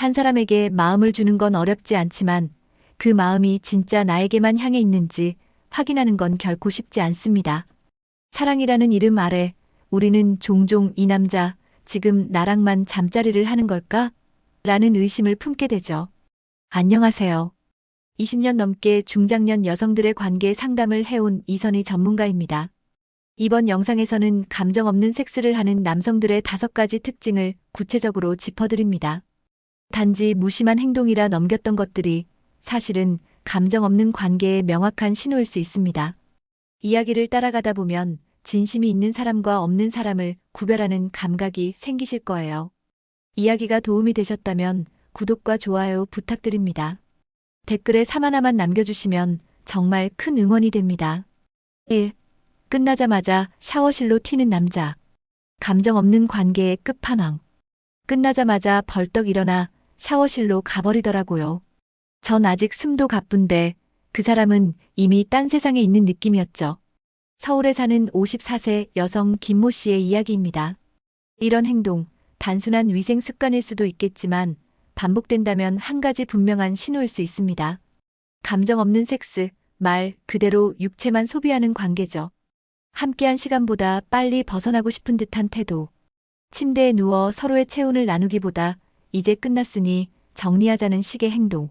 한 사람에게 마음을 주는 건 어렵지 않지만 그 마음이 진짜 나에게만 향해 있는지 확인하는 건 결코 쉽지 않습니다. 사랑이라는 이름 아래 우리는 종종 이 남자, 지금 나랑만 잠자리를 하는 걸까? 라는 의심을 품게 되죠. 안녕하세요. 20년 넘게 중장년 여성들의 관계 상담을 해온 이선희 전문가입니다. 이번 영상에서는 감정 없는 섹스를 하는 남성들의 5가지 특징을 구체적으로 짚어드립니다. 단지 무심한 행동이라 넘겼던 것들이 사실은 감정 없는 관계의 명확한 신호일 수 있습니다. 이야기를 따라가다 보면 진심이 있는 사람과 없는 사람을 구별하는 감각이 생기실 거예요. 이야기가 도움이 되셨다면 구독과 좋아요 부탁드립니다. 댓글에 3 하나만 남겨주시면 정말 큰 응원이 됩니다. 1. 끝나자마자 샤워실로 튀는 남자. 감정 없는 관계의 끝판왕. 끝나자마자 벌떡 일어나 샤워실로 가버리더라고요. 전 아직 숨도 가쁜데 그 사람은 이미 딴 세상에 있는 느낌이었죠. 서울에 사는 54세 여성 김모 씨의 이야기입니다. 이런 행동, 단순한 위생 습관일 수도 있겠지만 반복된다면 한 가지 분명한 신호일 수 있습니다. 감정 없는 섹스, 말 그대로 육체만 소비하는 관계죠. 함께한 시간보다 빨리 벗어나고 싶은 듯한 태도. 침대에 누워 서로의 체온을 나누기보다 이제 끝났으니 정리하자는 식의 행동.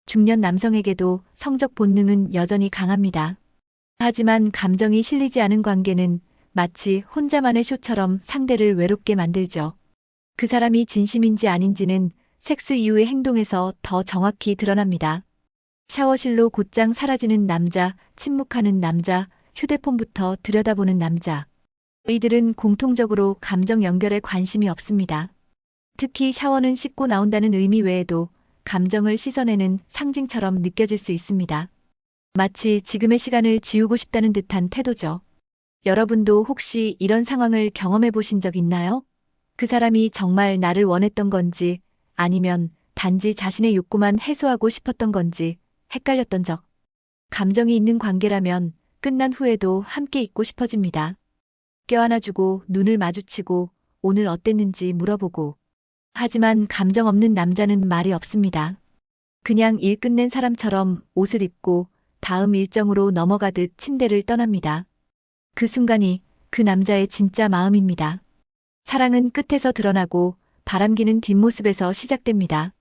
중년 남성에게도 성적 본능은 여전히 강합니다. 하지만 감정이 실리지 않은 관계는 마치 혼자만의 쇼처럼 상대를 외롭게 만들죠. 그 사람이 진심인지 아닌지는 섹스 이후의 행동에서 더 정확히 드러납니다. 샤워실로 곧장 사라지는 남자, 침묵하는 남자, 휴대폰부터 들여다보는 남자. 이들은 공통적으로 감정 연결에 관심이 없습니다. 특히 샤워는 씻고 나온다는 의미 외에도 감정을 씻어내는 상징처럼 느껴질 수 있습니다. 마치 지금의 시간을 지우고 싶다는 듯한 태도죠. 여러분도 혹시 이런 상황을 경험해 보신 적 있나요? 그 사람이 정말 나를 원했던 건지 아니면 단지 자신의 욕구만 해소하고 싶었던 건지 헷갈렸던 적. 감정이 있는 관계라면 끝난 후에도 함께 있고 싶어집니다. 껴안아주고 눈을 마주치고 오늘 어땠는지 물어보고. 하지만 감정 없는 남자는 말이 없습니다. 그냥 일 끝낸 사람처럼 옷을 입고 다음 일정으로 넘어가듯 침대를 떠납니다. 그 순간이 그 남자의 진짜 마음입니다. 사랑은 끝에서 드러나고 바람기는 뒷모습에서 시작됩니다.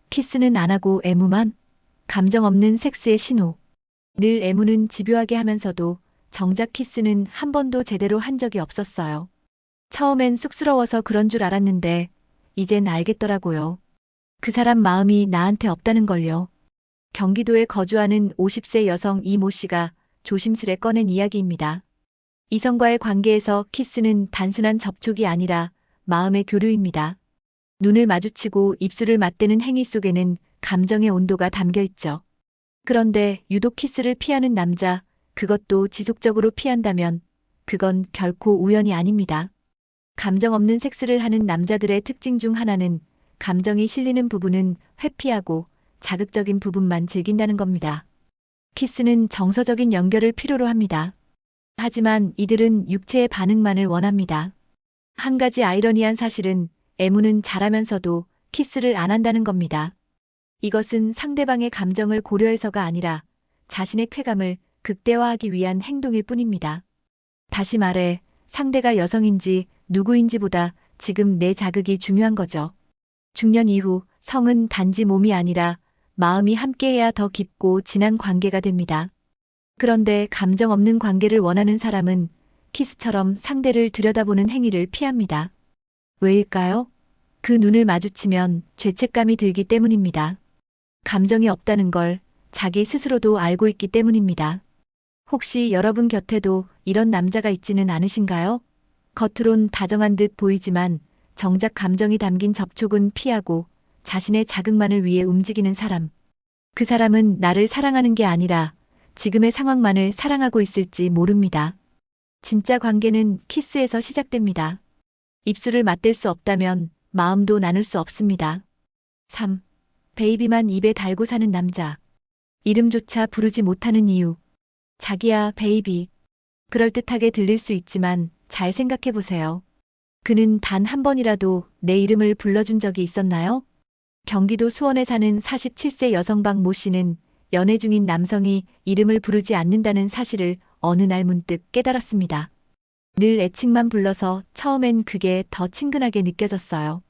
키스는 안 하고 애무만? 감정 없는 섹스의 신호. 늘 애무는 집요하게 하면서도 정작 키스는 한 번도 제대로 한 적이 없었어요. 처음엔 쑥스러워서 그런 줄 알았는데 이젠 알겠더라고요. 그 사람 마음이 나한테 없다는 걸요. 경기도에 거주하는 50세 여성 이모 씨가 조심스레 꺼낸 이야기입니다. 이성과의 관계에서 키스는 단순한 접촉이 아니라 마음의 교류입니다. 눈을 마주치고 입술을 맞대는 행위 속에는 감정의 온도가 담겨 있죠. 그런데 유독 키스를 피하는 남자, 그것도 지속적으로 피한다면 그건 결코 우연이 아닙니다. 감정 없는 섹스를 하는 남자들의 특징 중 하나는 감정이 실리는 부분은 회피하고 자극적인 부분만 즐긴다는 겁니다. 키스는 정서적인 연결을 필요로 합니다. 하지만 이들은 육체의 반응만을 원합니다. 한 가지 아이러니한 사실은 애무는 잘하면서도 키스를 안 한다는 겁니다. 이것은 상대방의 감정을 고려해서가 아니라 자신의 쾌감을 극대화하기 위한 행동일 뿐입니다. 다시 말해 상대가 여성인지 누구인지보다 지금 내 자극이 중요한 거죠. 중년 이후 성은 단지 몸이 아니라 마음이 함께해야 더 깊고 진한 관계가 됩니다. 그런데 감정 없는 관계를 원하는 사람은 키스처럼 상대를 들여다보는 행위를 피합니다. 왜일까요? 그 눈을 마주치면 죄책감이 들기 때문입니다. 감정이 없다는 걸 자기 스스로도 알고 있기 때문입니다. 혹시 여러분 곁에도 이런 남자가 있지는 않으신가요? 겉으론 다정한 듯 보이지만 정작 감정이 담긴 접촉은 피하고 자신의 자극만을 위해 움직이는 사람. 그 사람은 나를 사랑하는 게 아니라 지금의 상황만을 사랑하고 있을지 모릅니다. 진짜 관계는 키스에서 시작됩니다. 입술을 맞댈 수 없다면 마음도 나눌 수 없습니다. 3. 베이비만 입에 달고 사는 남자. 이름조차 부르지 못하는 이유. 자기야, 베이비. 그럴듯하게 들릴 수 있지만 잘 생각해 보세요. 그는 단 한 번이라도 내 이름을 불러준 적이 있었나요? 경기도 수원에 사는 47세 여성 박모 씨는 연애 중인 남성이 이름을 부르지 않는다는 사실을 어느 날 문득 깨달았습니다. 늘 애칭만 불러서 처음엔 그게 더 친근하게 느껴졌어요.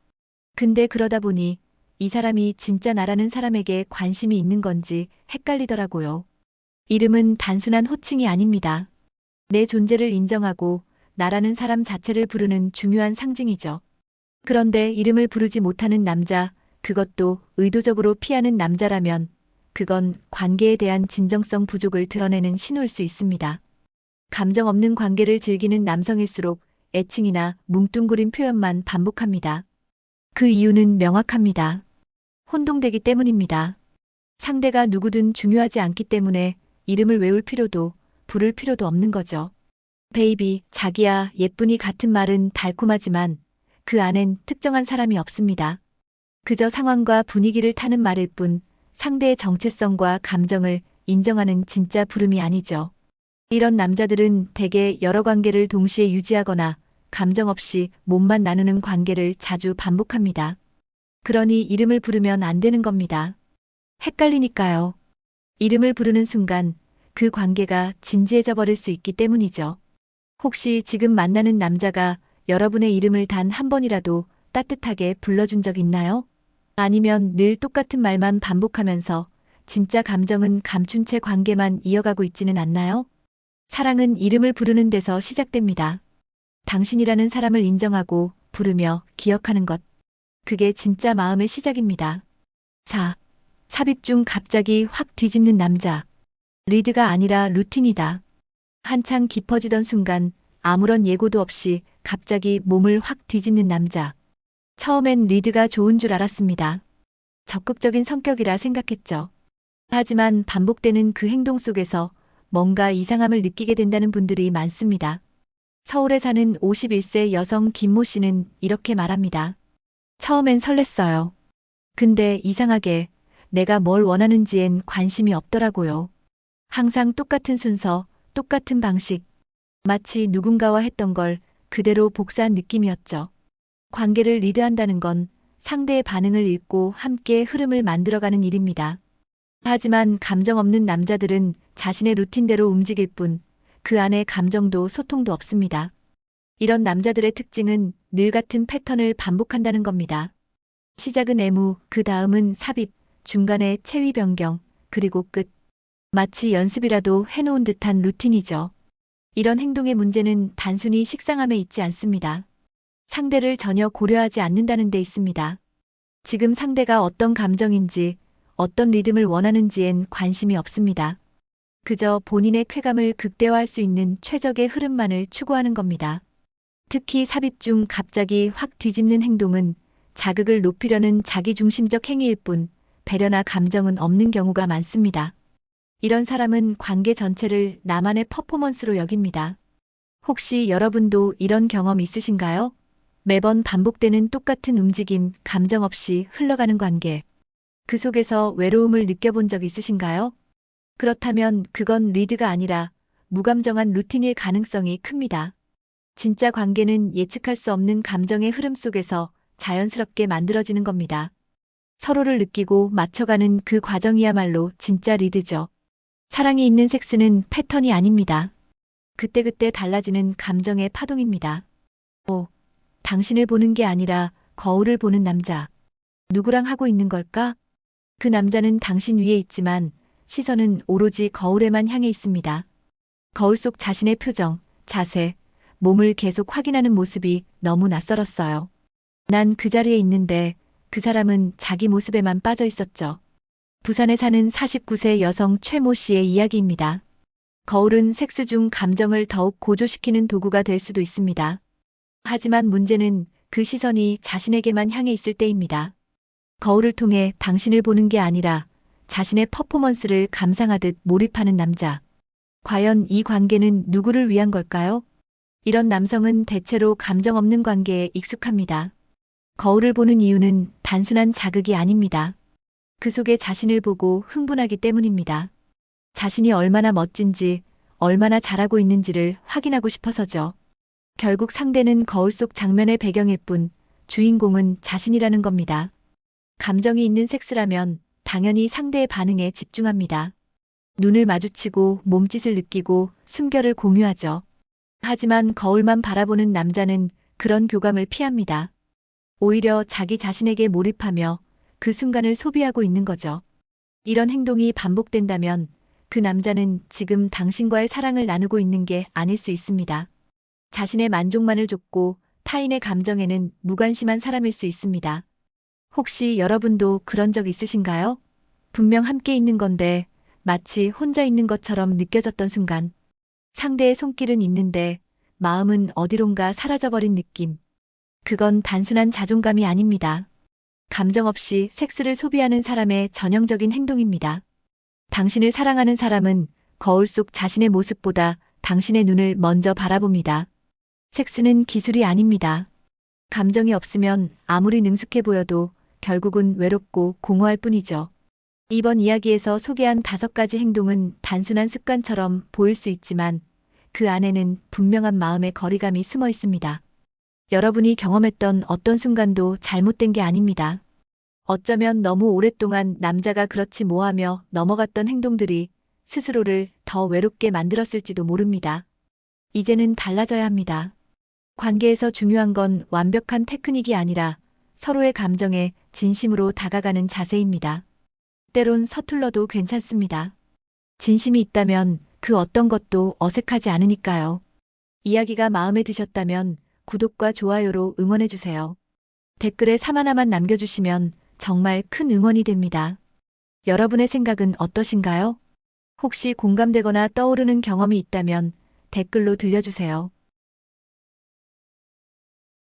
근데 그러다 보니 이 사람이 진짜 나라는 사람에게 관심이 있는 건지 헷갈리더라고요. 이름은 단순한 호칭이 아닙니다. 내 존재를 인정하고 나라는 사람 자체를 부르는 중요한 상징이죠. 그런데 이름을 부르지 못하는 남자, 그것도 의도적으로 피하는 남자라면 그건 관계에 대한 진정성 부족을 드러내는 신호일 수 있습니다. 감정 없는 관계를 즐기는 남성일수록 애칭이나 뭉뚱그린 표현만 반복합니다. 그 이유는 명확합니다. 혼동되기 때문입니다. 상대가 누구든 중요하지 않기 때문에 이름을 외울 필요도 부를 필요도 없는 거죠. 베이비, 자기야, 예쁜이 같은 말은 달콤하지만 그 안엔 특정한 사람이 없습니다. 그저 상황과 분위기를 타는 말일 뿐 상대의 정체성과 감정을 인정하는 진짜 부름이 아니죠. 이런 남자들은 대개 여러 관계를 동시에 유지하거나 감정 없이 몸만 나누는 관계를 자주 반복합니다. 그러니 이름을 부르면 안 되는 겁니다. 헷갈리니까요. 이름을 부르는 순간 그 관계가 진지해져 버릴 수 있기 때문이죠. 혹시 지금 만나는 남자가 여러분의 이름을 단 한 번이라도 따뜻하게 불러준 적 있나요? 아니면 늘 똑같은 말만 반복하면서 진짜 감정은 감춘 채 관계만 이어가고 있지는 않나요? 사랑은 이름을 부르는 데서 시작됩니다. 당신이라는 사람을 인정하고 부르며 기억하는 것. 그게 진짜 마음의 시작입니다. 4. 삽입 중 갑자기 확 뒤집는 남자. 리드가 아니라 루틴이다. 한창 깊어지던 순간 아무런 예고도 없이 갑자기 몸을 확 뒤집는 남자. 처음엔 리드가 좋은 줄 알았습니다. 적극적인 성격이라 생각했죠. 하지만 반복되는 그 행동 속에서 뭔가 이상함을 느끼게 된다는 분들이 많습니다. 서울에 사는 51세 여성 김모 씨는 이렇게 말합니다. 처음엔 설렜어요. 근데 이상하게 내가 뭘 원하는지엔 관심이 없더라고요. 항상 똑같은 순서, 똑같은 방식. 마치 누군가와 했던 걸 그대로 복사한 느낌이었죠. 관계를 리드한다는 건 상대의 반응을 읽고 함께 흐름을 만들어가는 일입니다. 하지만 감정 없는 남자들은 자신의 루틴대로 움직일 뿐 그 안에 감정도 소통도 없습니다. 이런 남자들의 특징은 늘 같은 패턴을 반복한다는 겁니다. 시작은 애무, 그 다음은 삽입, 중간에 체위 변경, 그리고 끝. 마치 연습이라도 해놓은 듯한 루틴이죠. 이런 행동의 문제는 단순히 식상함에 있지 않습니다. 상대를 전혀 고려하지 않는다는 데 있습니다. 지금 상대가 어떤 감정인지, 어떤 리듬을 원하는지엔 관심이 없습니다. 그저 본인의 쾌감을 극대화할 수 있는 최적의 흐름만을 추구하는 겁니다. 특히 삽입 중 갑자기 확 뒤집는 행동은 자극을 높이려는 자기중심적 행위일 뿐 배려나 감정은 없는 경우가 많습니다. 이런 사람은 관계 전체를 나만의 퍼포먼스로 여깁니다. 혹시 여러분도 이런 경험 있으신가요? 매번 반복되는 똑같은 움직임, 감정 없이 흘러가는 관계. 그 속에서 외로움을 느껴본 적 있으신가요? 그렇다면 그건 리드가 아니라 무감정한 루틴일 가능성이 큽니다. 진짜 관계는 예측할 수 없는 감정의 흐름 속에서 자연스럽게 만들어지는 겁니다. 서로를 느끼고 맞춰가는 그 과정이야말로 진짜 리드죠. 사랑이 있는 섹스는 패턴이 아닙니다. 그때그때 달라지는 감정의 파동입니다. 5. 당신을 보는 게 아니라 거울을 보는 남자. 누구랑 하고 있는 걸까? 그 남자는 당신 위에 있지만 시선은 오로지 거울에만 향해 있습니다. 거울 속 자신의 표정, 자세, 몸을 계속 확인하는 모습이 너무 낯설었어요. 난 그 자리에 있는데 그 사람은 자기 모습에만 빠져 있었죠. 부산에 사는 49세 여성 최모 씨의 이야기입니다. 거울은 섹스 중 감정을 더욱 고조시키는 도구가 될 수도 있습니다. 하지만 문제는 그 시선이 자신에게만 향해 있을 때입니다. 거울을 통해 당신을 보는 게 아니라 자신의 퍼포먼스를 감상하듯 몰입하는 남자. 과연 이 관계는 누구를 위한 걸까요? 이런 남성은 대체로 감정 없는 관계에 익숙합니다. 거울을 보는 이유는 단순한 자극이 아닙니다. 그 속에 자신을 보고 흥분하기 때문입니다. 자신이 얼마나 멋진지, 얼마나 잘하고 있는지를 확인하고 싶어서죠. 결국 상대는 거울 속 장면의 배경일 뿐 주인공은 자신이라는 겁니다. 감정이 있는 섹스라면 당연히 상대의 반응에 집중합니다. 눈을 마주치고 몸짓을 느끼고 숨결을 공유하죠. 하지만 거울만 바라보는 남자는 그런 교감을 피합니다. 오히려 자기 자신에게 몰입하며 그 순간을 소비하고 있는 거죠. 이런 행동이 반복된다면 그 남자는 지금 당신과의 사랑을 나누고 있는 게 아닐 수 있습니다. 자신의 만족만을 좇고 타인의 감정에는 무관심한 사람일 수 있습니다. 혹시 여러분도 그런 적 있으신가요? 분명 함께 있는 건데 마치 혼자 있는 것처럼 느껴졌던 순간. 상대의 손길은 있는데 마음은 어디론가 사라져버린 느낌. 그건 단순한 자존감이 아닙니다. 감정 없이 섹스를 소비하는 사람의 전형적인 행동입니다. 당신을 사랑하는 사람은 거울 속 자신의 모습보다 당신의 눈을 먼저 바라봅니다. 섹스는 기술이 아닙니다. 감정이 없으면 아무리 능숙해 보여도 결국은 외롭고 공허할 뿐이죠. 이번 이야기에서 소개한 5가지 행동은 단순한 습관처럼 보일 수 있지만 그 안에는 분명한 마음의 거리감이 숨어 있습니다. 여러분이 경험했던 어떤 순간도 잘못된 게 아닙니다. 어쩌면 너무 오랫동안 남자가 그렇지 뭐하며 넘어갔던 행동들이 스스로를 더 외롭게 만들었을지도 모릅니다. 이제는 달라져야 합니다. 관계에서 중요한 건 완벽한 테크닉이 아니라 서로의 감정에 진심으로 다가가는 자세입니다. 때론 서툴러도 괜찮습니다. 진심이 있다면 그 어떤 것도 어색하지 않으니까요. 이야기가 마음에 드셨다면 구독과 좋아요로 응원해주세요. 댓글에 3 하나만 남겨주시면 정말 큰 응원이 됩니다. 여러분의 생각은 어떠신가요? 혹시 공감되거나 떠오르는 경험이 있다면 댓글로 들려주세요.